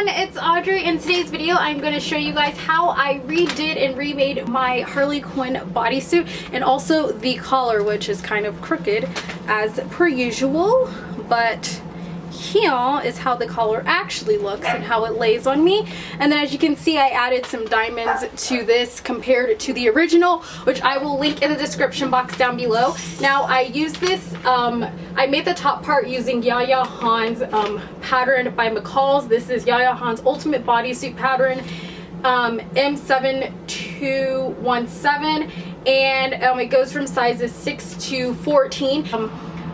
everyone, it's Audrey. In today's video I'm going to show you guys how I redid and remade my Harley Quinn bodysuit and also the collar, which is kind of crooked as per usual, but here is how the collar actually looks and how it lays on me. And then as you can see, I added some diamonds to this compared to the original, which I will link in the description box down below. Now I use this, I made the top part using Yaya Han's pattern by McCall's. This is Yaya Han's Ultimate Bodysuit pattern, M7217, and it goes from sizes 6 to 14.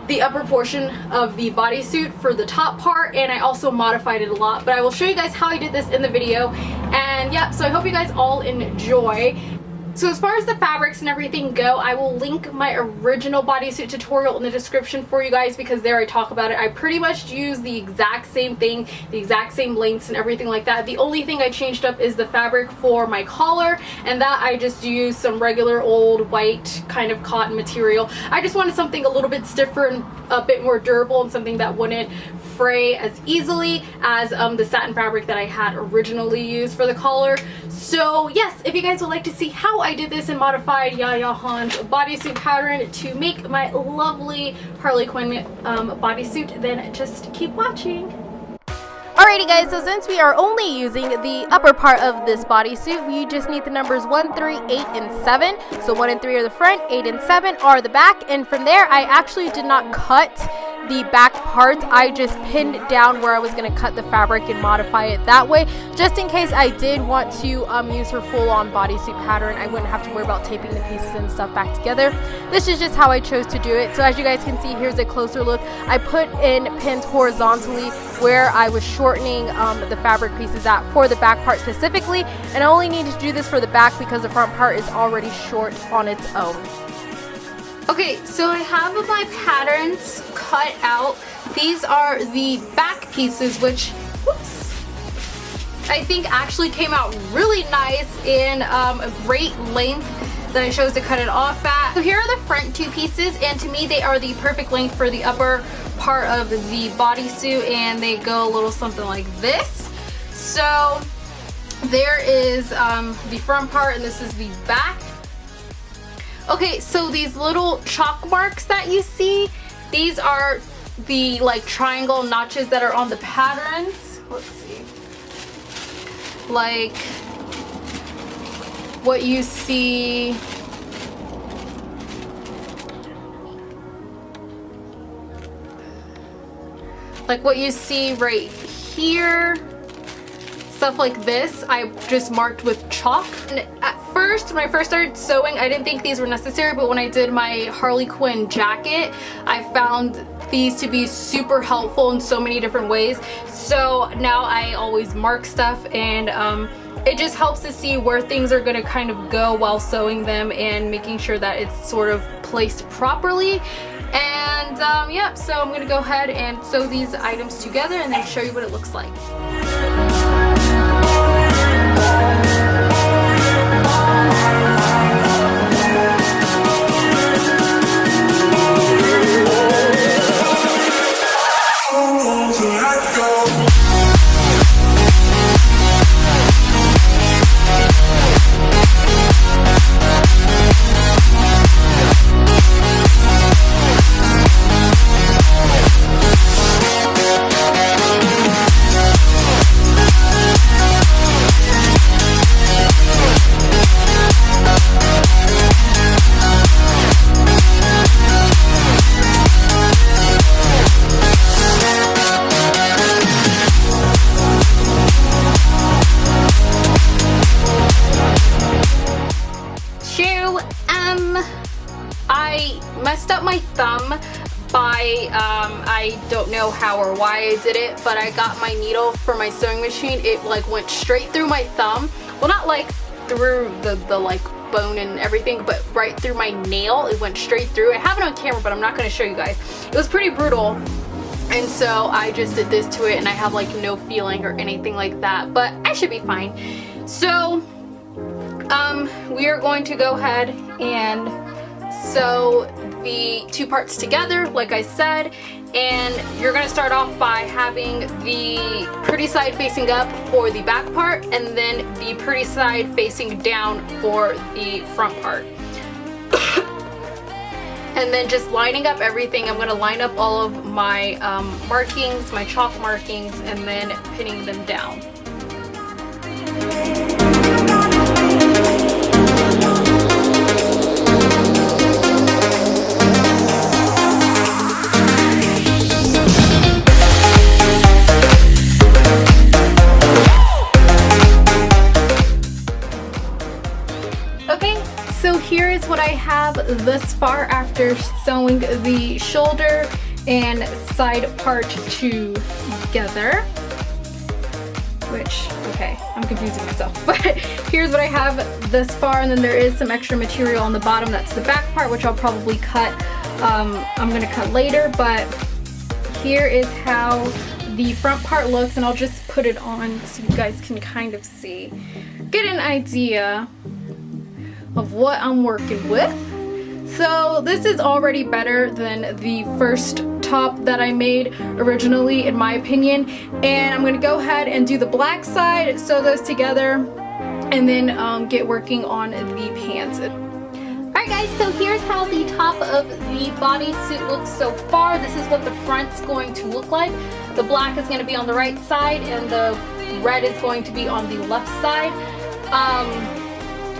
The upper portion of the bodysuit for the top part, and I also modified it a lot, but I will show you guys how I did this in the video. And yeah, so I hope you guys all enjoy. So as far as the fabrics and everything go, I will link my original bodysuit tutorial in the description for you guys, because there I talk about it. I pretty much use the exact same thing, the exact same lengths and everything like that. The only thing I changed up is the fabric for my collar, and that I just used some regular old white kind of cotton material. I just wanted something a little bit stiffer and a bit more durable, and something that wouldn't fray as easily as the satin fabric that I had originally used for the collar. So yes, if you guys would like to see how I did this and modified Yaya Han's bodysuit pattern to make my lovely Harley Quinn bodysuit, then just keep watching. Alrighty guys, so since we are only using the upper part of this bodysuit, we just need the numbers 1, 3, 8, and 7. So 1 and 3 are the front, 8 and 7 are the back, and from there I actually did not cut the back part. I just pinned down where I was going to cut the fabric and modify it that way, just in case I did want to use her full-on bodysuit pattern. I wouldn't have to worry about taping the pieces and stuff back together. This is just how I chose to do it. So as you guys can see, here's a closer look. I put in pins horizontally where I was shortening the fabric pieces at for the back part specifically, and I only needed to do this for the back because the front part is already short on its own. Okay, so I have my patterns cut out. These are the back pieces, which, whoops, I think actually came out really nice in a great length that I chose to cut it off at. So here are the front two pieces, and to me they are the perfect length for the upper part of the bodysuit, and they go a little something like this. So there is the front part, and this is the back. Okay, so these little chalk marks that you see, these are the like triangle notches that are on the patterns. Let's see. Like what you see. Like what you see right here. Stuff like this, I just marked with chalk. And at first, when I first started sewing, I didn't think these were necessary, but when I did my Harley Quinn jacket, I found these to be super helpful in so many different ways. So now I always mark stuff, and it just helps to see where things are gonna kind of go while sewing them and making sure that it's sort of placed properly. And yeah, so I'm gonna go ahead and sew these items together and then show you what it looks like. I messed up my thumb by, I don't know how or why I did it, but I got my needle for my sewing machine. It like went straight through my thumb. Well, not like through the like bone and everything, but right through my nail. It went straight through. I have it on camera, but I'm not going to show you guys. It was pretty brutal. And so I just did this to it, and I have like no feeling or anything like that, but I should be fine. So we are going to go ahead and sew the two parts together, like I said, And you're gonna start off by having the pretty side facing up for the back part, and then the pretty side facing down for the front part. And then just lining up everything. I'm gonna line up all of my markings, my chalk markings, and then pinning them down. So here is what I have thus far after sewing the shoulder and side part together. Which, okay, I'm confusing myself. But here's what I have thus far, and then there is some extra material on the bottom. That's the back part, which I'll probably cut. I'm gonna cut later, but here is how the front part looks, and I'll just put it on so you guys can kind of see, get an idea of what I'm working with. So this is already better than the first top that I made originally, in my opinion. And I'm gonna go ahead and do the black side, sew those together, and then get working on the pants. Alright guys, so here's how the top of the bodysuit looks so far. This is what the front's going to look like. The black is going to be on the right side, and the red is going to be on the left side.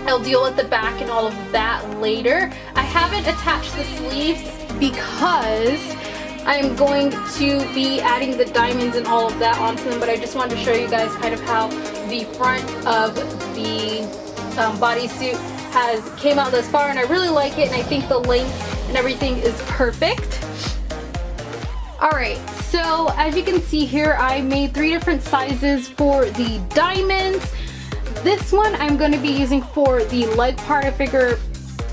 I'll deal with the back and all of that later. I haven't attached the sleeves because I'm going to be adding the diamonds and all of that onto them, but I just wanted to show you guys kind of how the front of the bodysuit came out thus far, and I really like it, and I think the length and everything is perfect. Alright, so as you can see here, I made 3 different sizes for the diamonds. This one I'm going to be using for the leg part. I figure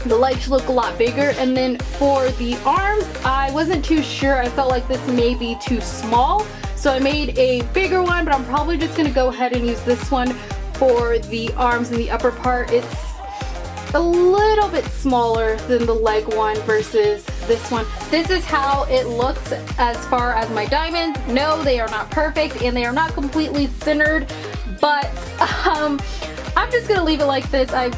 the legs look a lot bigger. And then for the arms, I wasn't too sure. I felt like this may be too small, so I made a bigger one, but I'm probably just going to go ahead and use this one for the arms and the upper part. It's a little bit smaller than the leg one versus this one. This is how it looks as far as my diamonds. No, they are not perfect, and they are not completely centered, but I'm just gonna leave it like this. I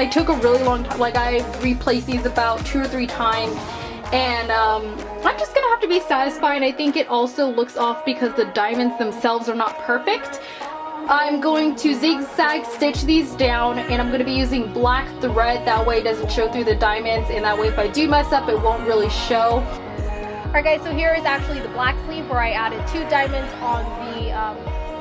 took a really long time. Like, I replaced these about 2 or 3 times, and I'm just gonna have to be satisfied. I think it also looks off because the diamonds themselves are not perfect. I'm going to zigzag stitch these down, and I'm going to be using black thread. That way it doesn't show through the diamonds, and that way if I do mess up, it won't really show. Alright guys, so here is actually the black sleeve where I added 2 diamonds on the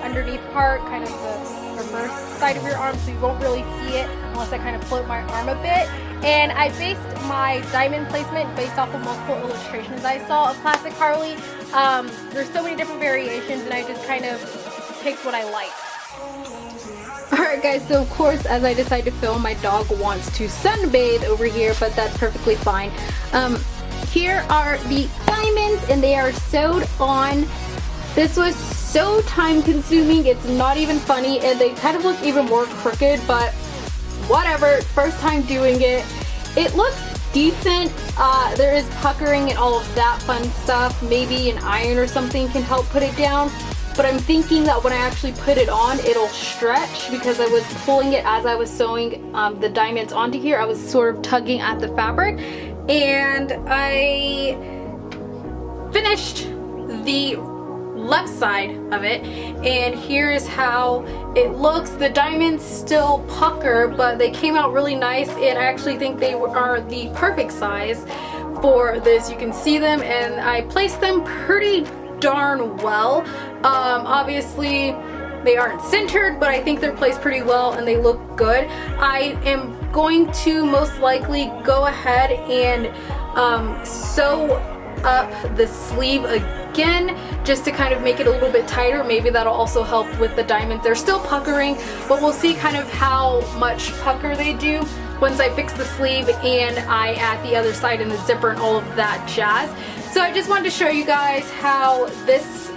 underneath part, kind of the reverse side of your arm, so you won't really see it unless I kind of float my arm a bit. And I based my diamond placement based off of multiple illustrations I saw of classic Harley. There's so many different variations, and I just kind of picked what I liked. Alright guys, so of course, as I decide to film, my dog wants to sunbathe over here, but that's perfectly fine. Here are the diamonds, and they are sewed on. This was so time consuming, it's not even funny, and they kind of look even more crooked, but whatever, first time doing it. It looks decent. There is puckering and all of that fun stuff. Maybe an iron or something can help put it down. But I'm thinking that when I actually put it on, it'll stretch, because I was pulling it as I was sewing the diamonds onto here. I was sort of tugging at the fabric, and I finished the left side of it, and here is how it looks. The diamonds still pucker, but they came out really nice, and I actually think they are the perfect size for this. You can see them, and I placed them pretty darn well. Obviously they aren't centered, but I think they're placed pretty well and they look good. I am going to most likely go ahead and sew up the sleeve again, just to kind of make it a little bit tighter. Maybe that'll also help with the diamonds. They're still puckering, but we'll see kind of how much pucker they do once I fix the sleeve and I add the other side and the zipper and all of that jazz. So I just wanted to show you guys how this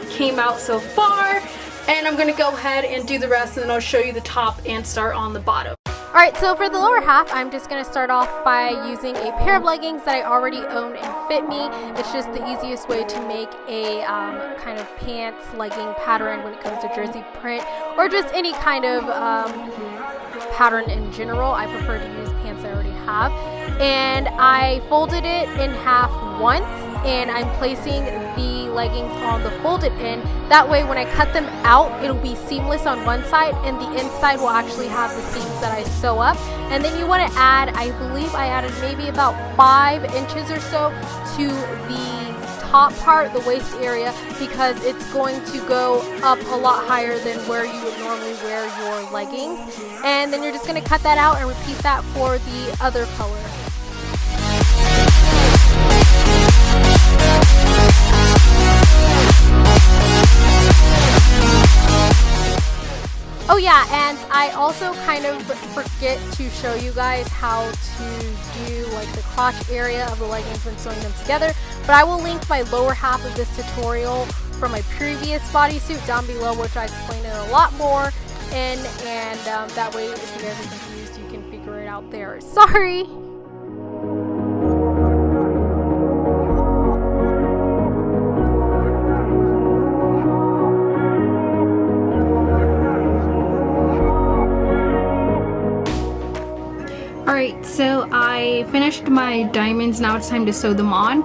came out so far, and I'm going to go ahead and do the rest, and then I'll show you the top and start on the bottom. Alright, so for the lower half, I'm just going to start off by using a pair of leggings that I already own and fit me. It's just the easiest way to make a kind of pants legging pattern when it comes to jersey print, or just any kind of pattern in general. I prefer to use pants I already have. And I folded it in half once, and I'm placing the leggings on the folded end. That way when I cut them out, it'll be seamless on one side, and the inside will actually have the seams that I sew up. And then you want to add, I believe I added maybe about 5 inches or so to the top part, the waist area, because it's going to go up a lot higher than where you would normally wear your leggings. And then you're just going to cut that out and repeat that for the other color. Oh yeah, and I also kind of forget to show you guys how to do like the crotch area of the leggings when sewing them together, but I will link my lower half of this tutorial from my previous bodysuit down below, which I explain it a lot more in, and that way if you guys are confused, you can figure it out there. Sorry! Alright, so I finished my diamonds. Now it's time to sew them on.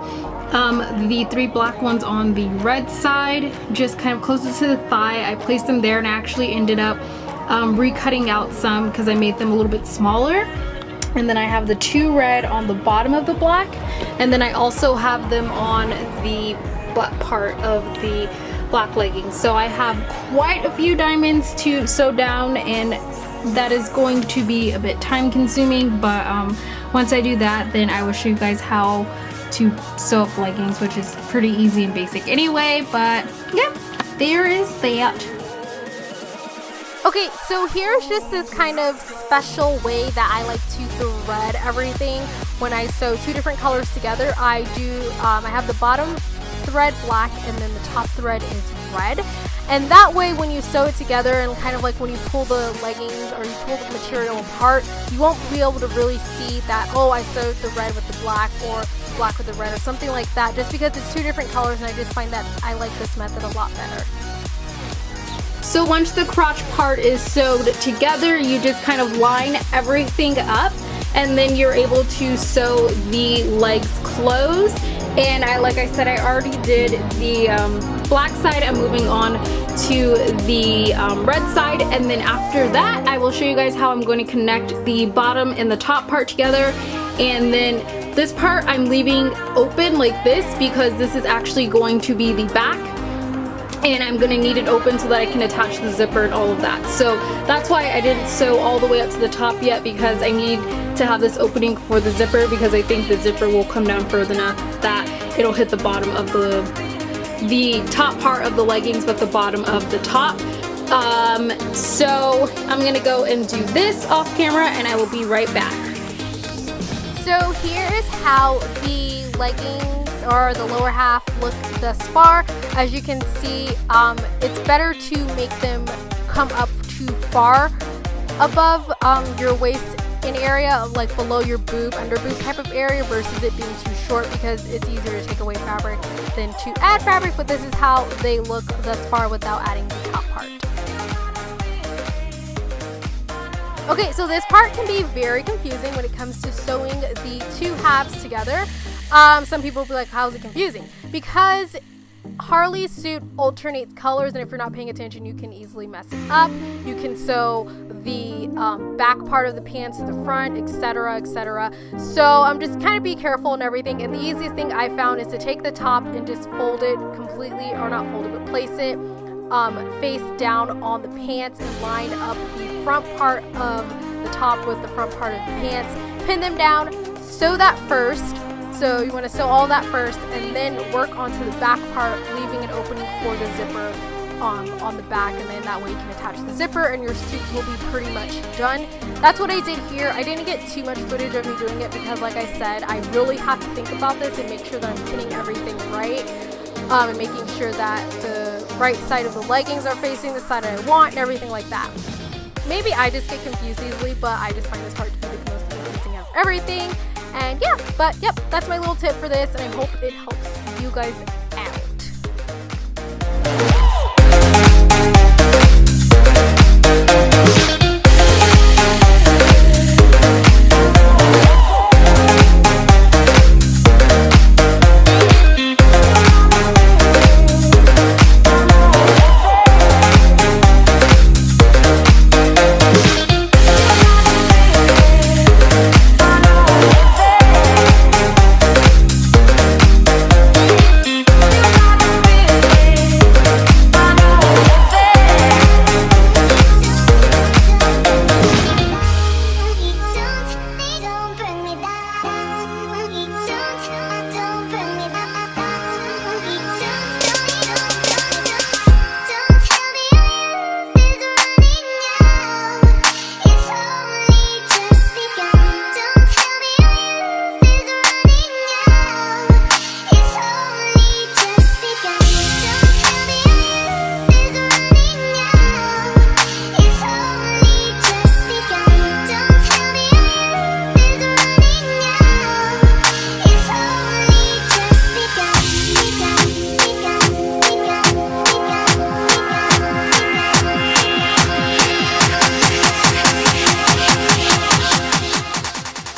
The 3 black ones on the red side, just kind of closer to the thigh. I placed them there, and I actually ended up recutting out some because I made them a little bit smaller. And then I have the 2 red on the bottom of the black, and then I also have them on the butt part of the black leggings. So I have quite a few diamonds to sew down, and that is going to be a bit time consuming, but once I do that, then I will show you guys how to sew up leggings, which is pretty easy and basic anyway. But yeah, there is that. Okay, so here's just this kind of special way that I like to thread everything when I sew 2 different colors together. I have the bottom thread black, and then the top thread is red. And that way when you sew it together, and kind of like when you pull the leggings or you pull the material apart, you won't be able to really see that, oh, I sewed the red with the black, or black with the red, or something like that, just because it's 2 different colors, and I just find that I like this method a lot better. So once the crotch part is sewed together, you just kind of line everything up, and then you're able to sew the legs closed. And like I said, I already did the black side. I'm moving on to the red side, and then after that I will show you guys how I'm going to connect the bottom and the top part together. And then this part I'm leaving open like this because this is actually going to be the back, and I'm going to need it open so that I can attach the zipper and all of that. So that's why I didn't sew all the way up to the top yet, because I need to have this opening for the zipper, because I think the zipper will come down further enough that it'll hit the bottom of the top part of the leggings, but the bottom of the top. So I'm gonna go and do this off camera, and I will be right back. So here is how the leggings or the lower half look thus far. As you can see, it's better to make them come up too far above your waist in area, like below your boob, under boob type of area, versus it being too short, because it's easier to take away fabric than to add fabric. But this is how they look thus far without adding the top part. Okay, so this part can be very confusing when it comes to sewing the 2 halves together. Some people will be like, how is it confusing? Because Harley's suit alternates colors, and if you're not paying attention, you can easily mess it up. You can sew the back part of the pants to the front, etc., etc. So just kind of be careful and everything. And the easiest thing I found is to take the top and just fold it completely, or not fold it, but place it face down on the pants, and line up the front part of the top with the front part of the pants. Pin them down, sew that first. So you want to sew all that first, and then work onto the back part, leaving an opening for the zipper on the back, and then that way you can attach the zipper and your suit will be pretty much done. That's what I did here. I didn't get too much footage of me doing it because, like I said, I really have to think about this and make sure that I'm pinning everything right, and making sure that the right side of the leggings are facing the side I want and everything like that. maybe I just get confused easily, but I just find this part to be the most confusing out of everything. And yeah, but yep, that's my little tip for this, and I hope it helps you guys out.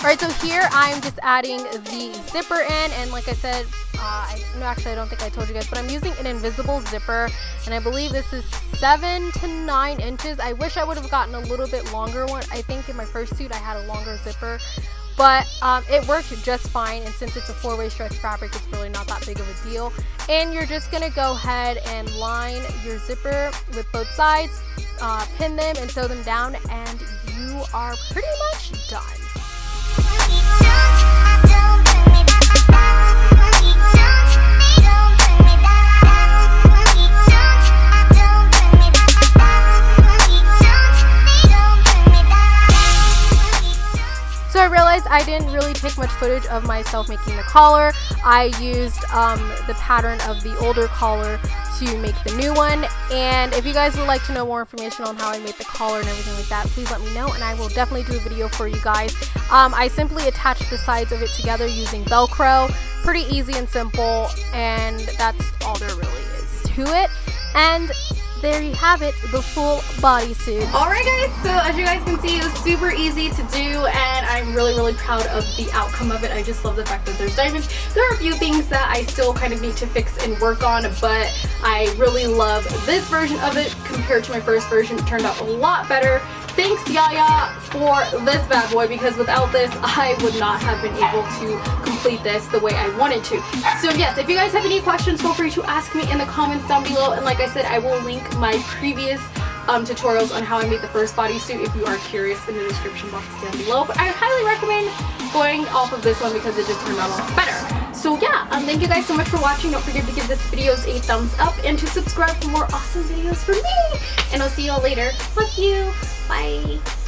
Alright, so here I'm just adding the zipper in, and like I said, actually I don't think I told you guys, but I'm using an invisible zipper, and I believe this is 7 to 9 inches. I wish I would have gotten a little bit longer one. I think in my first suit I had a longer zipper, but it worked just fine, and since it's a 4-way stretch fabric, it's really not that big of a deal. And you're just gonna go ahead and line your zipper with both sides, pin them and sew them down, and you are pretty much done. So I realized I didn't really take much footage of myself making the collar. I used the pattern of the older collar to make the new one, and if you guys would like to know more information on how I made the collar and everything like that, please let me know and I will definitely do a video for you guys. I simply attached the sides of it together using Velcro. Pretty easy and simple, and that's all there really is to it. And there you have it, the full bodysuit. Alright guys, so as you guys can see, it was super easy to do, and I'm really proud of the outcome of it. I just love the fact that there's diamonds. There are a few things that I still kind of need to fix and work on, but I really love this version of it compared to my first version. It turned out a lot better. Thanks Yaya for this bad boy, because without this I would not have been able to complete this the way I wanted to. So yes, if you guys have any questions, feel free to ask me in the comments down below, and like I said, I will link my previous tutorials on how I made the first bodysuit if you are curious in the description box down below. But I highly recommend going off of this one because it just turned out a lot better. So yeah, thank you guys so much for watching. Don't forget to give this video a thumbs up and to subscribe for more awesome videos from me. And I'll see you all later. Love you. Bye.